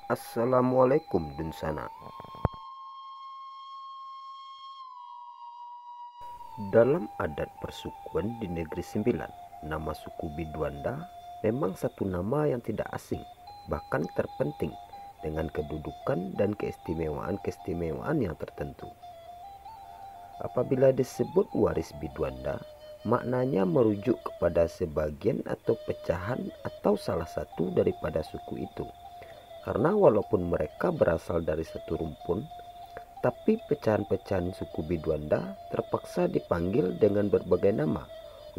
Assalamualaikum Dunsana. Dalam adat persukuan di Negeri Sembilan, nama suku Biduanda memang satu nama yang tidak asing, bahkan terpenting dengan kedudukan dan keistimewaan-keistimewaan yang tertentu. Apabila disebut waris Biduanda, maknanya merujuk kepada sebagian atau pecahan atau salah satu daripada suku itu. Karena walaupun mereka berasal dari satu rumpun, tapi pecahan-pecahan suku Biduanda terpaksa dipanggil dengan berbagai nama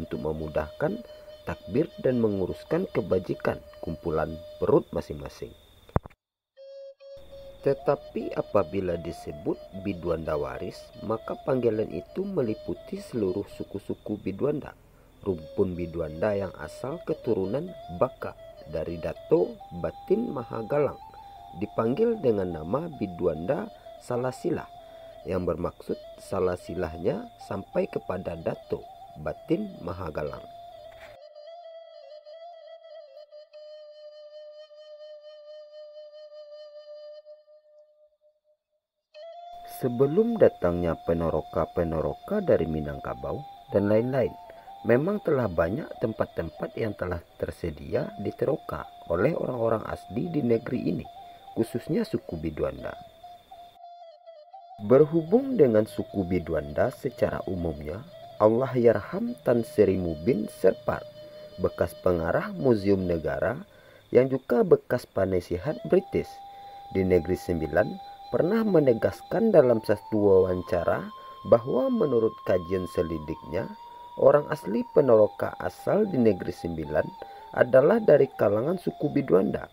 untuk memudahkan takbir dan menguruskan kebajikan kumpulan perut masing-masing. Tetapi apabila disebut Biduanda waris, maka panggilan itu meliputi seluruh suku-suku Biduanda. Rumpun Biduanda yang asal keturunan Baka dari Dato Batin Mahagalang dipanggil dengan nama Biduanda Salasilah, yang bermaksud salasilahnya sampai kepada Dato Batin Mahagalang. Sebelum datangnya penoroka-penoroka dari Minangkabau dan lain-lain, memang telah banyak tempat-tempat yang telah tersedia diteroka oleh orang-orang asli di negeri ini, khususnya suku Biduanda. Berhubung dengan suku Biduanda secara umumnya, Allahyarham Tan Sri Mubin Serpar, bekas pengarah Museum Negara yang juga bekas penasihat British di Negeri Sembilan, pernah menegaskan dalam satu wawancara bahwa menurut kajian selidiknya, orang asli penoroka asal di Negeri Sembilan adalah dari kalangan suku Biduanda.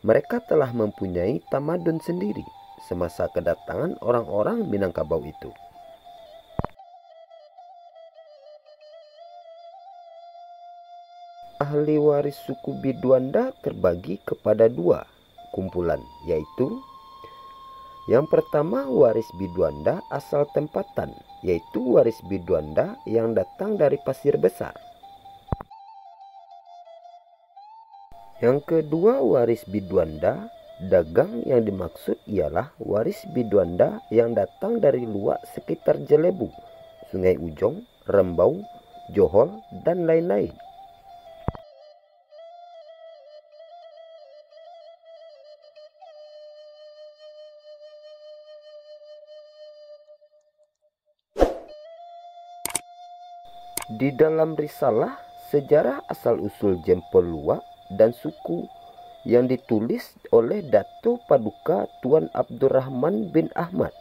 Mereka telah mempunyai tamadun sendiri semasa kedatangan orang-orang Minangkabau itu. Ahli waris suku Biduanda terbagi kepada dua kumpulan, yaitu yang pertama waris Biduanda asal tempatan, yaitu waris Biduanda yang datang dari Pasir Besar. Yang kedua waris Biduanda dagang, yang dimaksud ialah waris Biduanda yang datang dari luar sekitar Jelebu, Sungai Ujong, Rembau, Johor, dan lain-lain. Di dalam risalah Sejarah Asal-Usul Jempol Luak dan Suku yang ditulis oleh Dato Paduka Tuan Abdurrahman bin Ahmad,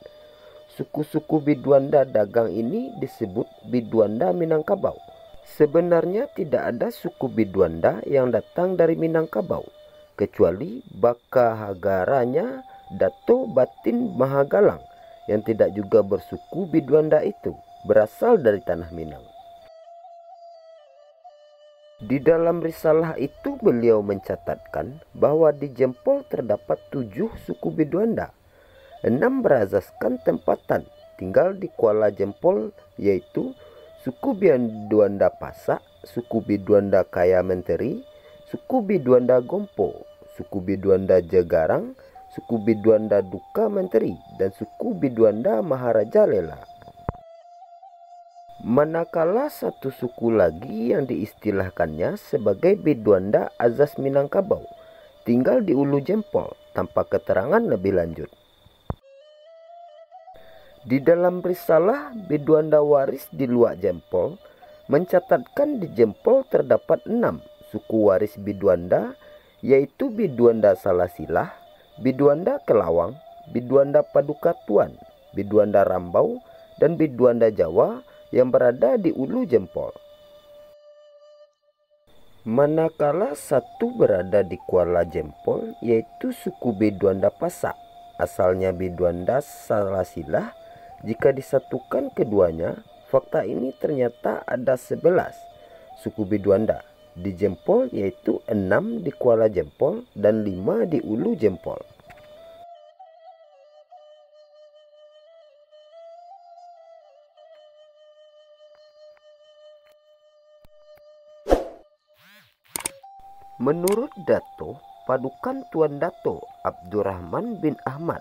suku-suku Biduanda dagang ini disebut Biduanda Minangkabau. Sebenarnya tidak ada suku Biduanda yang datang dari Minangkabau, kecuali bakahagaranya Dato Batin Mahagalang yang tidak juga bersuku Biduanda itu, berasal dari tanah Minang. Di dalam risalah itu beliau mencatatkan bahwa di Jempol terdapat 7 suku Biduanda. 6 berazaskan tempatan tinggal di Kuala Jempol, yaitu suku Biduanda Pasak, suku Biduanda Kaya Menteri, suku Biduanda Gompo, suku Biduanda Jegarang, suku Biduanda Duka Menteri, dan suku Biduanda Maharaja Lela. Manakala satu suku lagi yang diistilahkannya sebagai Biduanda Azas Minangkabau tinggal di Ulu Jempol tanpa keterangan lebih lanjut. Di dalam risalah Biduanda waris di luar Jempol mencatatkan di Jempol terdapat 6 suku waris Biduanda, yaitu Biduanda Salasilah, Biduanda Kelawang, Biduanda Paduka Tuan, Biduanda Rambau, dan Biduanda Jawa yang berada di Ulu Jempol. Manakala satu berada di Kuala Jempol, yaitu suku Biduanda Pasak, asalnya Biduanda Salasilah. Jika disatukan keduanya, fakta ini ternyata ada 11 suku Biduanda di Jempol, yaitu 6 di Kuala Jempol dan 5 di Ulu Jempol. Menurut Dato Padukan Tuan Dato Abdurrahman bin Ahmad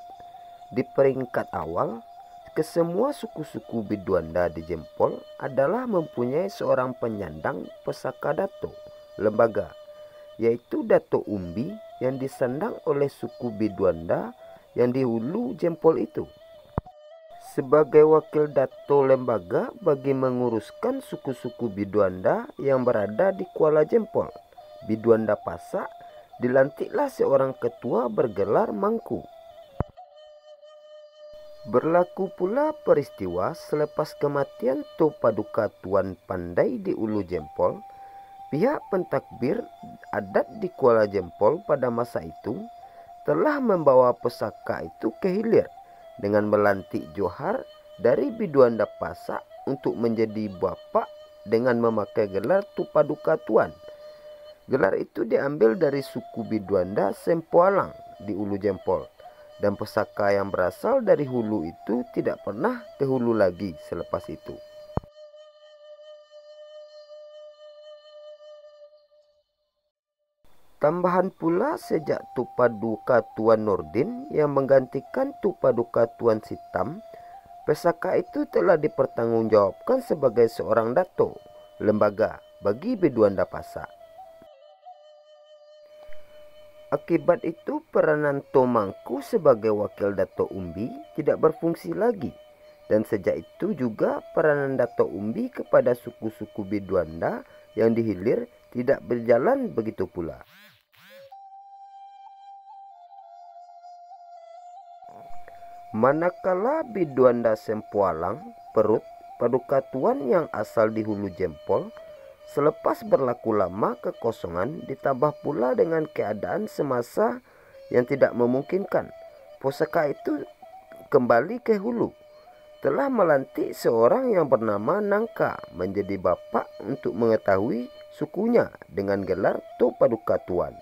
di peringkat awal. Kesemua suku-suku Biduanda di Jempol adalah mempunyai seorang penyandang pesaka dato lembaga, yaitu Dato Umbi yang disandang oleh suku Biduanda yang di hulu Jempol itu. Sebagai wakil dato lembaga bagi menguruskan suku-suku Biduanda yang berada di Kuala Jempol, Biduanda Pasak, dilantiklah seorang ketua bergelar Mangku. Berlaku pula peristiwa selepas kematian To Paduka Tuan Pandai di Ulu Jempol, pihak pentakbir adat di Kuala Jempol pada masa itu telah membawa pesaka itu ke hilir dengan melantik Johar dari Biduanda Pasak untuk menjadi bapa dengan memakai gelar To Paduka Tuan. Gelar itu diambil dari suku Biduanda Sempualang di Ulu Jempol. Dan pesaka yang berasal dari hulu itu tidak pernah ke hulu lagi selepas itu. Tambahan pula sejak To Paduka Tuan Nordin yang menggantikan To Paduka Tuan Sitam, pesaka itu telah dipertanggungjawabkan sebagai seorang dato lembaga bagi Biduanda Pasak. Akibat itu peranan To Mangku sebagai wakil Dato Umbi tidak berfungsi lagi, dan sejak itu juga peranan Dato Umbi kepada suku-suku Biduanda yang dihilir tidak berjalan begitu pula. Manakala Biduanda Sempualang, Perut, Paduka Tuan yang asal di hulu Jempol, selepas berlaku lama kekosongan ditambah pula dengan keadaan semasa yang tidak memungkinkan, pusaka itu kembali ke hulu, telah melantik seorang yang bernama Nangka menjadi bapa untuk mengetahui sukunya dengan gelar To Paduka Tuan.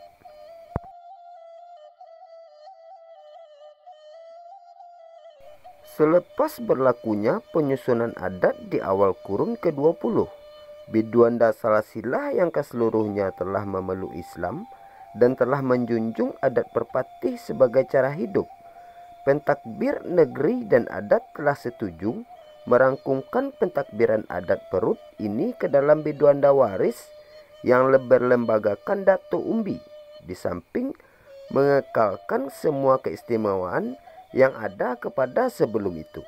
Selepas berlakunya penyusunan adat di awal kurun ke-20, Biduanda Salasilah yang keseluruhnya telah memeluk Islam dan telah menjunjung adat perpatih sebagai cara hidup. Pentakbir negeri dan adat telah setuju merangkumkan pentakbiran adat Perut ini ke dalam Biduanda Waris yang berlembagakan Dato Umbi, di samping mengekalkan semua keistimewaan yang ada kepada sebelum itu.